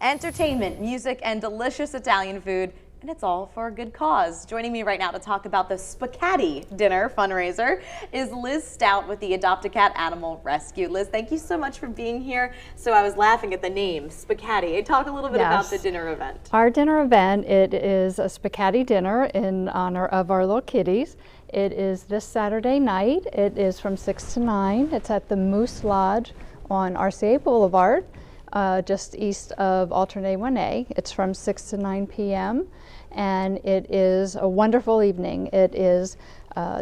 Entertainment, music, and delicious Italian food, and it's all for a good cause. Joining me right now to talk about the Spaghetti Dinner fundraiser is Liz Stout with the Adopt a Cat Animal Rescue. Liz, thank you so much for being here. So I was laughing at the name, Spaghetti. Talk a little bit about the dinner event. Our dinner event, it is a spaghetti dinner in honor of our little kitties. It is this Saturday night. It is from 6 to 9. It's at the Moose Lodge on RCA Boulevard, just east of Alternate 1A. It's from 6 to 9 p.m. and it is a wonderful evening. It is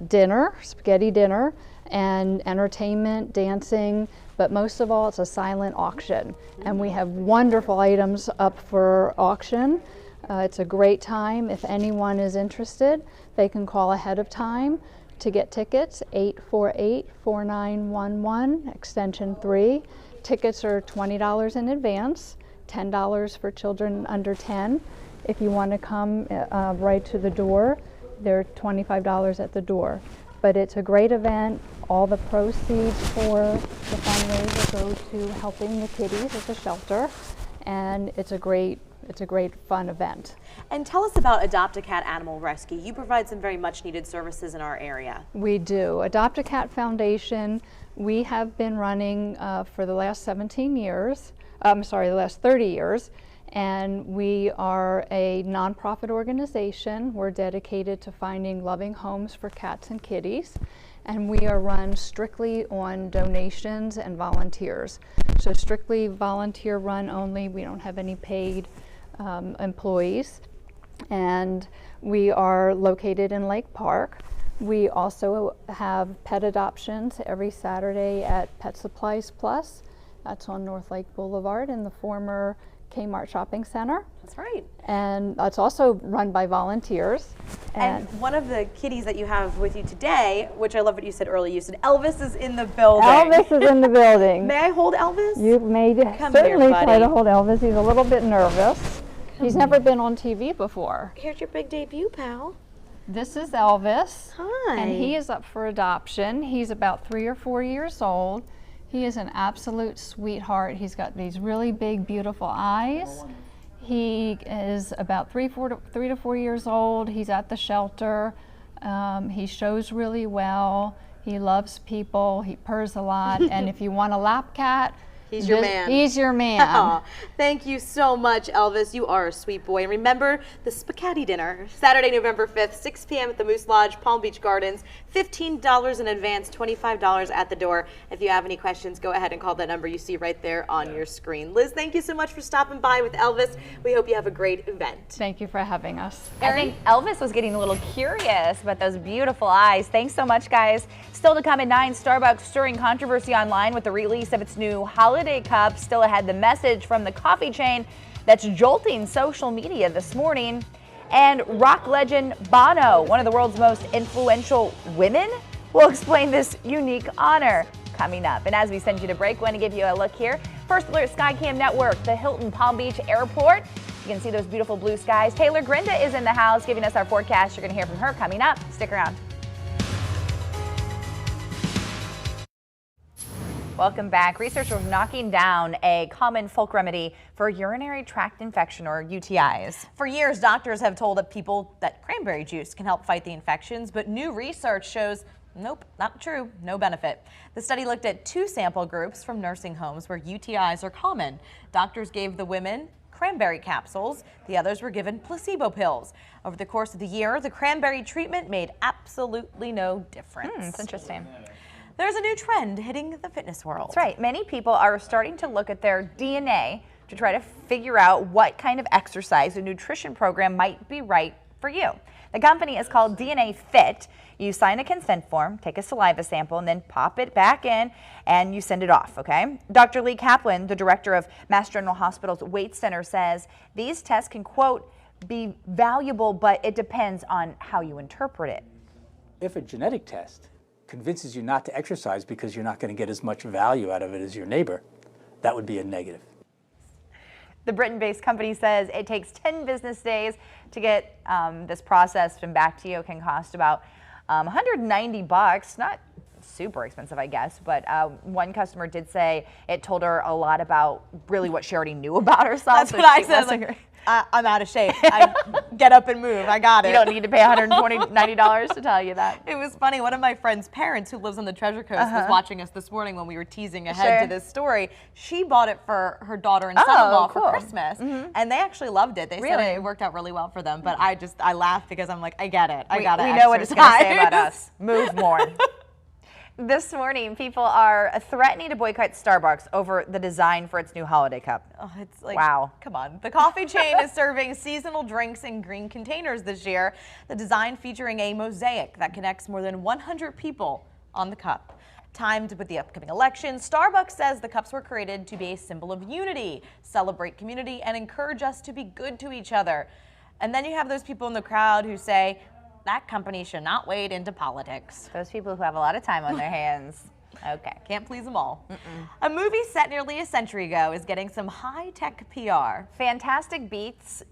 dinner, spaghetti dinner, and entertainment, dancing, but most of all it's a silent auction. And we have wonderful items up for auction. It's a great time. If anyone is interested, they can call ahead of time to get tickets, 848-4911, extension 3. Tickets are $20 in advance, $10 for children under 10. If you want to come right to the door, they're $25 at the door. But it's a great event. All the proceeds for the fundraiser go to helping the kitties at the shelter, and it's a great fun event. And tell us about Adopt a Cat Animal Rescue. You provide some very much needed services in our area. We do. Adopt a Cat Foundation, we have been running for the last 17 years, the last 30 years, and we are a nonprofit organization. We're dedicated to finding loving homes for cats and kitties, and we are run strictly on donations and volunteers. So strictly volunteer run only. We don't have any paid employees, and we are located in Lake Park. We also have pet adoptions every Saturday at Pet Supplies Plus. That's on North Lake Boulevard in the former Kmart Shopping Center. That's right. And it's also run by volunteers. And one of the kitties that you have with you today, which I love what you said earlier, you said Elvis is in the building. Elvis is in the building. May I hold Elvis? You may certainly try to hold Elvis. He's a little bit nervous. He's never been on TV before. Here's your big debut, pal. This is Elvis. Hi. And he is up for adoption. He's about 3 or 4 years old. He is an absolute sweetheart. He's got these really big, beautiful eyes. He is about 3 to 4 years old. He's at the shelter. He shows really well. He loves people. He purrs a lot. And if you want a lap cat, he's your man. He's your man. Oh, thank you so much, Elvis. You are a sweet boy. And remember the Spaghetti Dinner, Saturday, November 5th, 6 p.m. at the Moose Lodge, Palm Beach Gardens. $15 in advance, $25 at the door. If you have any questions, go ahead and call that number you see right there on your screen. Liz, thank you so much for stopping by with Elvis. We hope you have a great event. Thank you for having us. I think Elvis was getting a little curious about those beautiful eyes. Thanks so much, guys. Still to come at 9, Starbucks stirring controversy online with the release of its new holiday cup. Still ahead, the message from the coffee chain that's jolting social media this morning. And rock legend Bono, one of the world's most influential women, will explain this unique honor coming up. And as we send you to break, we want to give you a look here. First Alert Skycam Network, the Hilton Palm Beach Airport. You can see those beautiful blue skies. Taylor Grinda is in the house giving us our forecast. You're going to hear from her coming up. Stick around. Welcome back. Researchers are knocking down a common folk remedy for urinary tract infection, or UTIs. For years, doctors have told people that cranberry juice can help fight the infections, but new research shows nope, not true, no benefit. The study looked at 2 sample groups from nursing homes where UTIs are common. Doctors gave the women cranberry capsules. The others were given placebo pills. Over the course of the year, the cranberry treatment made absolutely no difference. It's interesting. There's a new trend hitting the fitness world. That's right. Many people are starting to look at their DNA to try to figure out what kind of exercise or nutrition program might be right for you. The company is called DNA Fit. You sign a consent form, take a saliva sample, and then pop it back in, and you send it off, okay? Dr. Lee Kaplan, the director of Mass General Hospital's Weight Center, says these tests can, quote, be valuable, but it depends on how you interpret it. If a genetic test convinces you not to exercise because you're not going to get as much value out of it as your neighbor, that would be a negative. The Britain-based company says it takes 10 business days to get this processed and back to you. It can cost about $190. Not super expensive, I guess, but one customer did say it told her a lot about really what she already knew about herself. That's what I said. Like, I'm out of shape. I get up and move. I got it. You don't need to pay $90 to tell you that. It was funny. One of my friend's parents who lives on the Treasure Coast was watching us this morning when we were teasing ahead to this story. She bought it for her daughter and son-in-law for Christmas, and they actually loved it. They said it worked out really well for them, but I laughed because I'm like, I get it. I got it. We know what it's going to say about us. Move more. This morning, people are threatening to boycott Starbucks over the design for its new holiday cup. Oh, it's like, wow. Come on. The coffee chain is serving seasonal drinks in green containers this year. The design featuring a mosaic that connects more than 100 people on the cup. Timed with the upcoming election, Starbucks says the cups were created to be a symbol of unity, celebrate community, and encourage us to be good to each other. And then you have those people in the crowd who say, that company should not wade into politics. Those people who have a lot of time on their hands. Okay. Can't please them all. A movie set nearly a century ago is getting some high-tech PR. Fantastic Beasts,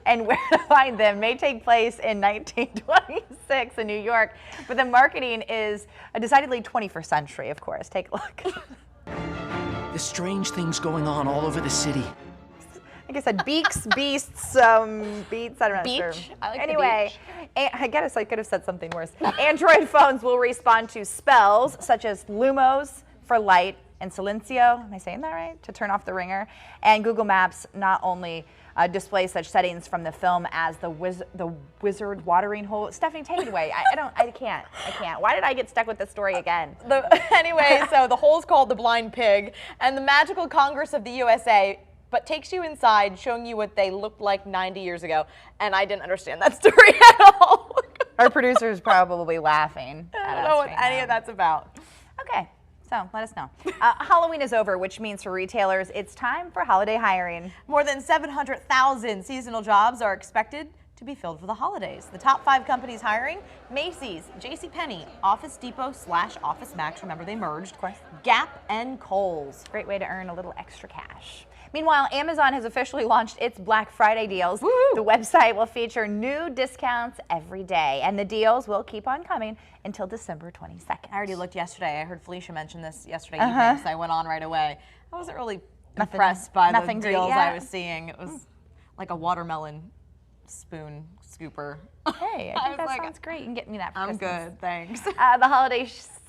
and Where to Find Them may take place in 1926 in New York, but the marketing is decidedly 21st century, of course. Take a look. The strange things going on all over the city. Like I said, beaks, beasts, beats, I don't know. Beach? I like anyway, I guess I could have said something worse. Android phones will respond to spells such as Lumos for light and Silencio, am I saying that right? To turn off the ringer. And Google Maps not only displays such settings from the film as the wizard watering hole. Stephanie, take it away. I can't. Why did I get stuck with this story again? Anyway, so the hole's called the Blind Pig, and the Magical Congress of the USA but takes you inside, showing you what they looked like 90 years ago. And I didn't understand that story at all. Our producer's probably laughing at us. I don't know what any of that's about. Okay, so let us know. Halloween is over, which means for retailers, it's time for holiday hiring. More than 700,000 seasonal jobs are expected to be filled for the holidays. The top 5 companies hiring: Macy's, JCPenney, Office Depot / Office Max, remember they merged, of course, Gap, and Kohl's. Great way to earn a little extra cash. Meanwhile, Amazon has officially launched its Black Friday deals. Woo-hoo. The website will feature new discounts every day, and the deals will keep on coming until December 22nd. I already looked yesterday. I heard Felicia mention this yesterday evening, so I went on right away. I wasn't really impressed by the deals I was seeing. It was like a watermelon spoon scooper. Hey, I think that sounds great. You can get me that for Christmas. I'm good, thanks. The holiday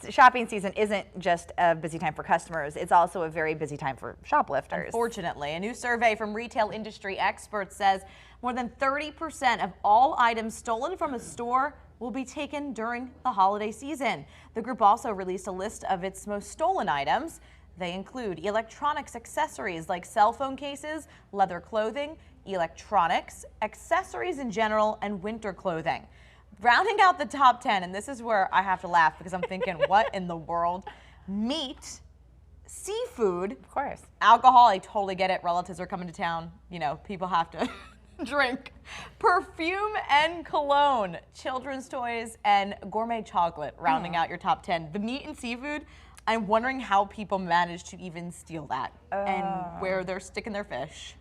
shopping season isn't just a busy time for customers. It's also a very busy time for shoplifters. Unfortunately, a new survey from retail industry experts says more than 30% of all items stolen from a store will be taken during the holiday season. The group also released a list of its most stolen items. They include electronics accessories like cell phone cases, leather clothing, electronics, accessories in general, and winter clothing. Rounding out the top 10, and this is where I have to laugh because I'm thinking, what in the world? Meat, seafood, of course, alcohol, I totally get it. Relatives are coming to town. You know, people have to drink. Perfume and cologne, children's toys, and gourmet chocolate, rounding out your top 10. The meat and seafood, I'm wondering how people manage to even steal that and where they're sticking their fish.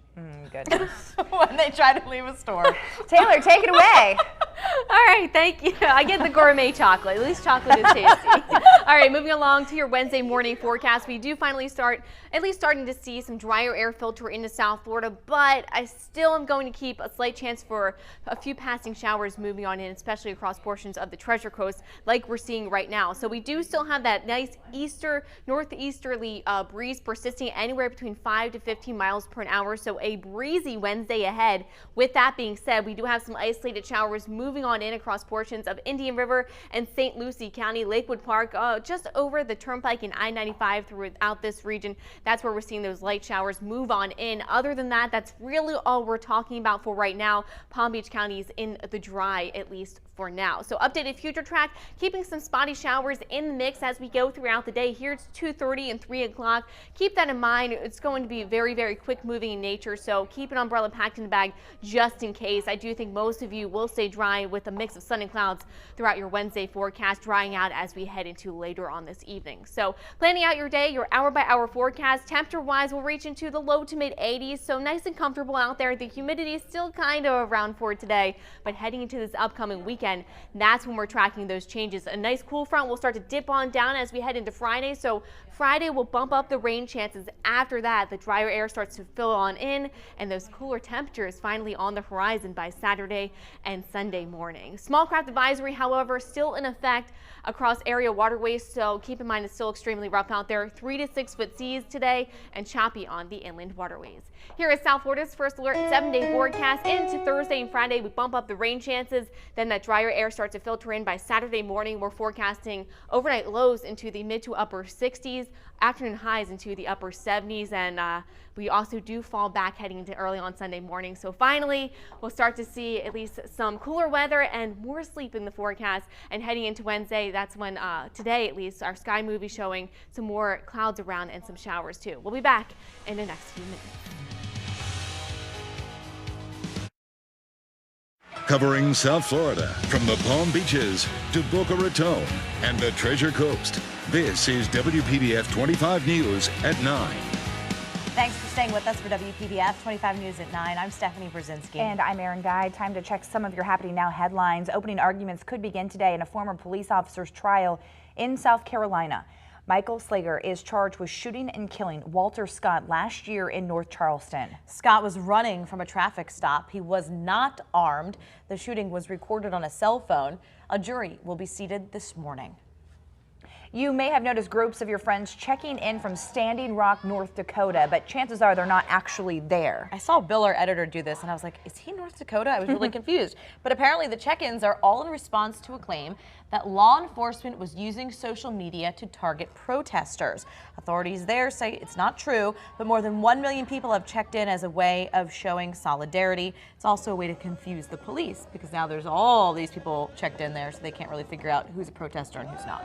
Goodness. When they try to leave a store. Taylor, take it away. All right, thank you. I get the gourmet chocolate. At least chocolate is tasty. All right, moving along to your Wednesday morning forecast. We do finally starting to see some drier air filter into South Florida, but I still am going to keep a slight chance for a few passing showers moving on in, especially across portions of the Treasure Coast like we're seeing right now. So we do still have that nice northeasterly breeze persisting anywhere between 5 to 15 miles per hour. So a breezy Wednesday ahead. With that being said, we do have some isolated showers moving on in across portions of Indian River and St. Lucie County, Lakewood Park, just over the Turnpike and I-95 throughout this region. That's where we're seeing those light showers move on in. Other than that, that's really all we're talking about for right now. Palm Beach County is in the dry, at least for now. So updated future track, keeping some spotty showers in the mix as we go throughout the day. Here it's 2:30 and 3 o'clock. Keep that in mind. It's going to be very, very quick moving in nature, so keep an umbrella packed in the bag just in case. I do think most of you will stay dry with a mix of sun and clouds throughout your Wednesday forecast, drying out as we head into later on this evening. So planning out your day, your hour by hour forecast, temperature wise will reach into the low to mid 80s, so nice and comfortable out there. The humidity is still kind of around for today, but heading into this upcoming weekend, weekend. That's when we're tracking those changes. A nice cool front will start to dip on down as we head into Friday. So Friday will bump up the rain chances. After that, the drier air starts to fill on in, and those cooler temperatures finally on the horizon by Saturday and Sunday morning. Small craft advisory, however, still in effect across area waterways, so keep in mind it's still extremely rough out there. 3 to 6 foot seas today and choppy on the inland waterways. Here is South Florida's first alert 7-day forecast. Into Thursday and Friday, we bump up the rain chances. Then that drier air starts to filter in by Saturday morning. We're forecasting overnight lows into the mid to upper 60s, afternoon highs into the upper 70s, and we also do fall back heading into early on Sunday morning. So finally, we'll start to see at least some cooler weather and more sleep in the forecast. And heading into Wednesday, that's when today at least our sky movie showing some more clouds around and some showers too. We'll be back in the next few minutes. Covering South Florida from the Palm Beaches to Boca Raton and the Treasure Coast. This is WPBF 25 News at 9. Thanks for staying with us for WPBF 25 News at 9. I'm Stephanie Brzezinski. And I'm Erin Guy. Time to check some of your happening now headlines. Opening arguments could begin today in a former police officer's trial in South Carolina. Michael Slager is charged with shooting and killing Walter Scott last year in North Charleston. Scott was running from a traffic stop. He was not armed. The shooting was recorded on a cell phone. A jury will be seated this morning. You may have noticed groups of your friends checking in from Standing Rock, North Dakota, but chances are they're not actually there. I saw Bill, our editor, do this, and I was like, is he in North Dakota? I was really confused. But apparently the check-ins are all in response to a claim that law enforcement was using social media to target protesters. Authorities there say it's not true, but more than 1 million people have checked in as a way of showing solidarity. It's also a way to confuse the police because now there's all these people checked in there, so they can't really figure out who's a protester and who's not.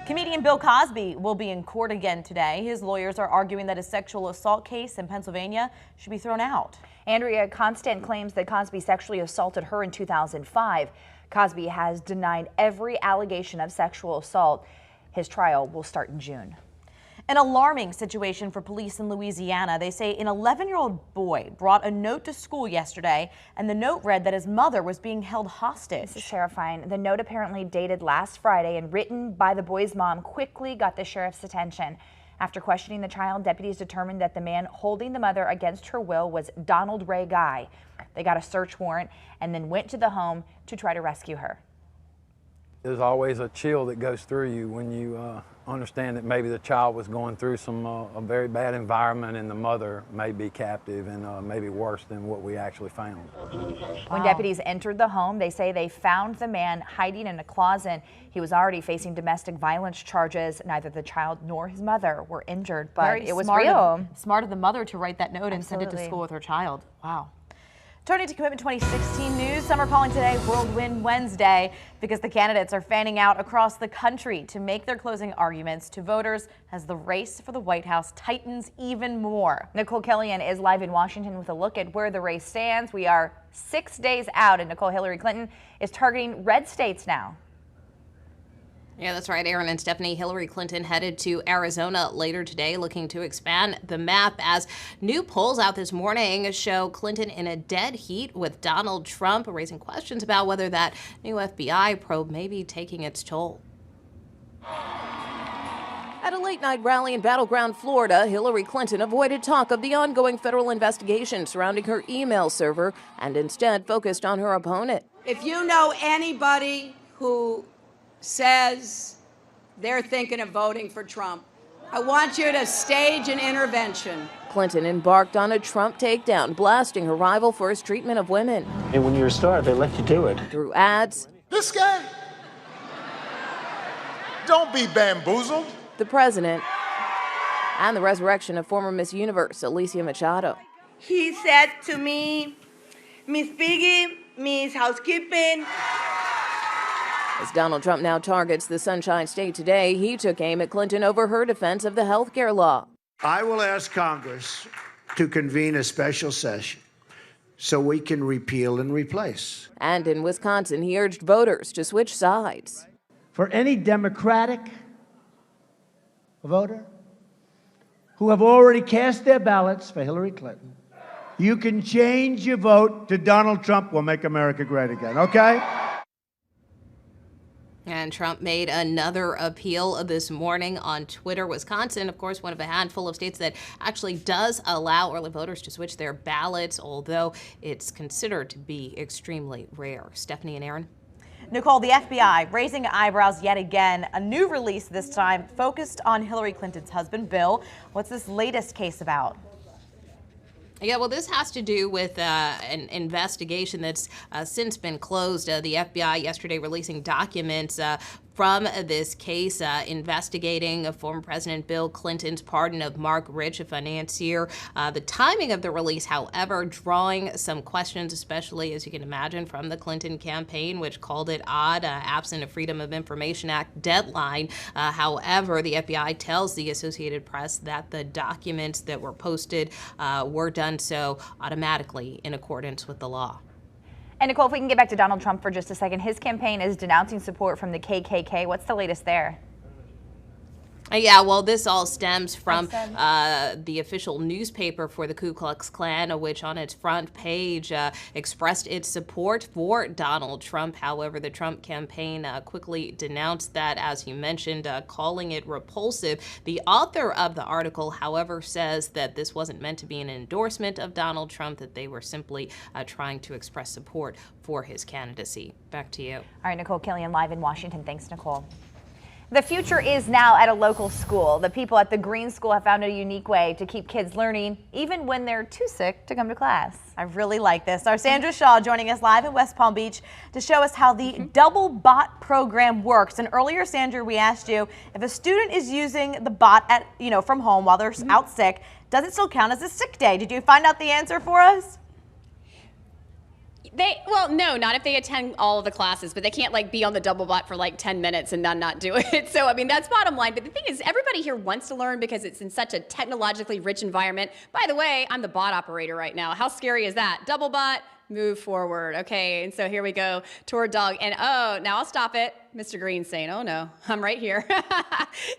Comedian Bill Cosby will be in court again today. His lawyers are arguing that a sexual assault case in Pennsylvania should be thrown out. Andrea Constant claims that Cosby sexually assaulted her in 2005. Cosby has denied every allegation of sexual assault. His trial will start in June. An alarming situation for police in Louisiana. They say an 11-year-old boy brought a note to school yesterday, and the note read that his mother was being held hostage. This is terrifying. The note, apparently dated last Friday and written by the boy's mom, quickly got the sheriff's attention. After questioning the child, deputies determined that the man holding the mother against her will was Donald Ray Guy. They got a search warrant and then went to the home to try to rescue her. There's always a chill that goes through you when you understand that maybe the child was going through a very bad environment and the mother may be captive and maybe worse than what we actually found. When deputies entered the home, they say they found the man hiding in a closet. He was already facing domestic violence charges. Neither the child nor his mother were injured, but it was real. Smart of the mother to write that note and send it to school with her child. Wow. Turning to Commitment 2016 news, some are calling today World Win Wednesday because the candidates are fanning out across the country to make their closing arguments to voters as the race for the White House tightens even more. Nicole Kellyanne is live in Washington with a look at where the race stands. We are 6 days out, and Hillary Clinton is targeting red states now. Yeah, that's right, Aaron and Stephanie. Hillary Clinton headed to Arizona later today, looking to expand the map as new polls out this morning show Clinton in a dead heat with Donald Trump, raising questions about whether that new FBI probe may be taking its toll. At a late-night rally in Battleground, Florida, Hillary Clinton avoided talk of the ongoing federal investigation surrounding her email server and instead focused on her opponent. If you know anybody who says they're thinking of voting for Trump, I want you to stage an intervention. Clinton embarked on a Trump takedown, blasting her rival for his treatment of women. And when you're a star, they let you do it. Through ads. This guy? Don't be bamboozled. The president. And the resurrection of former Miss Universe, Alicia Machado. He said to me, Miss Piggy, Miss Housekeeping. As Donald Trump now targets the Sunshine State today, he took aim at Clinton over her defense of the health care law. I will ask Congress to convene a special session so we can repeal and replace. And in Wisconsin, he urged voters to switch sides. For any Democratic voter who have already cast their ballots for Hillary Clinton, you can change your vote to Donald Trump will make America great again, okay? And Trump made another appeal this morning on Twitter. Wisconsin, of course, one of a handful of states that actually does allow early voters to switch their ballots, although it's considered to be extremely rare. Stephanie and Aaron. Nicole, the FBI raising eyebrows yet again. A new release this time focused on Hillary Clinton's husband, Bill. What's this latest case about? Yeah, well, this has to do with an investigation that's since been closed. The FBI yesterday releasing documents from this case investigating former President Bill Clinton's pardon of Mark Rich, a financier. The timing of the release, however, drawing some questions, especially, as you can imagine, from the Clinton campaign, which called it odd, absent a Freedom of Information Act deadline. However, the FBI tells the Associated Press that the documents that were posted were done so automatically in accordance with the law. And Nicole, if we can get back to Donald Trump for just a second, his campaign is denouncing support from the KKK. What's the latest there? Yeah, well, this all stems from the official newspaper for the Ku Klux Klan, which on its front page expressed its support for Donald Trump. However, the Trump campaign quickly denounced that, as you mentioned, calling it repulsive. The author of the article, however, says that this wasn't meant to be an endorsement of Donald Trump, that they were simply trying to express support for his candidacy. Back to you. All right, Nicole Killian live in Washington. Thanks, Nicole. The future is now at a local school. The people at the Green School have found a unique way to keep kids learning even when they're too sick to come to class. I really like this. Our Sandra Shaw joining us live in West Palm Beach to show us how the Double Bot program works. And earlier, Sandra, we asked you if a student is using the bot at, from home while they're out sick, does it still count as a sick day? Did you find out the answer for us? Well, no, not if they attend all of the classes, but they can't be on the double bot for 10 minutes and then not do it. So, I mean, that's bottom line. But the thing is, everybody here wants to learn because it's in such a technologically rich environment. By the way, I'm the bot operator right now. How scary is that? Double bot, move forward. Okay, and so here we go toward dog. And oh, now I'll stop it. Mr. Green's saying, oh no, I'm right here.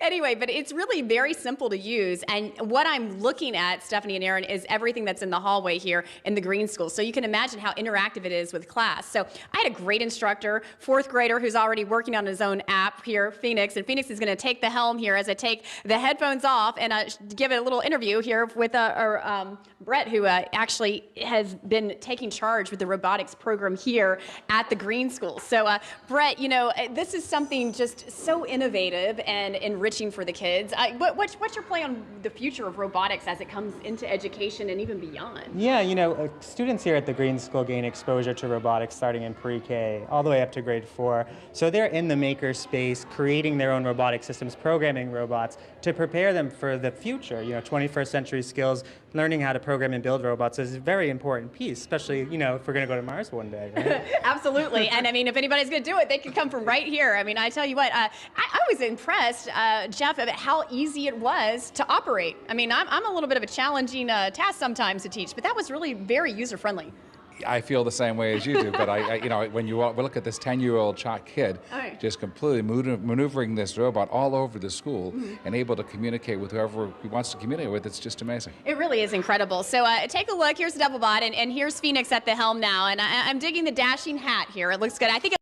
Anyway, but it's really very simple to use. And what I'm looking at, Stephanie and Aaron, is everything that's in the hallway here in the Green School. So you can imagine how interactive it is with class. So I had a great instructor, 4th grader, who's already working on his own app here, Phoenix. And Phoenix is going to take the helm here as I take the headphones off and give a little interview here with Brett, who actually has been taking charge with the robotics program here at the Green School. So Brett, this is something just so innovative and enriching for the kids. What's your play on the future of robotics as it comes into education and even beyond? Yeah, students here at the Green School gain exposure to robotics starting in pre-K all the way up to grade 4. So they're in the maker space, creating their own robotic systems, programming robots to prepare them for the future. 21st century skills, learning how to program and build robots is a very important piece, especially, if we're going to go to Mars one day, right? Absolutely. And I mean, if anybody's going to do it, they can come from right here. I mean, I tell you what, I was impressed, Jeff, at how easy it was to operate. I mean, I'm a little bit of a challenging task sometimes to teach, but that was really very user-friendly. I feel the same way as you do, but when you look at this 10-year-old kid just completely maneuvering this robot all over the school and able to communicate with whoever he wants to communicate with, it's just amazing. It really is incredible. So take a look. Here's the double bot, and here's Phoenix at the helm now, and I'm digging the dashing hat here. It looks good. I think